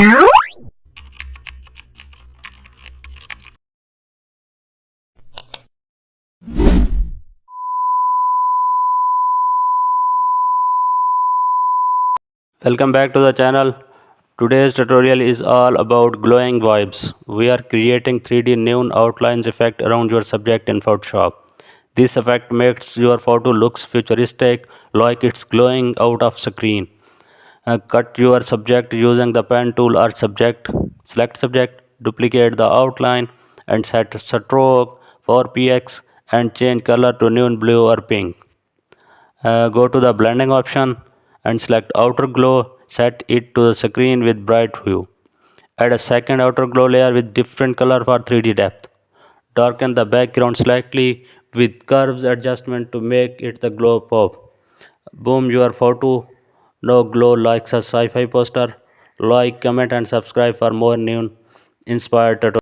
Welcome back to the channel. Today's tutorial is all about glowing vibes. We are creating 3D neon outlines effect around your subject in Photoshop. This effect makes your photo looks futuristic, like it's glowing out of screen. Cut your subject using the pen tool or subject. Select subject, duplicate the outline and set stroke for px and change color to neon blue or pink. Go to the blending option and select outer glow. Set it to the screen with bright hue. Add a second outer glow layer with different color for 3D depth. Darken the background slightly with curves adjustment to make it the glow pop. Boom, your photo no glow like a sci-fi poster. Like, comment and subscribe for more new inspired tutorials.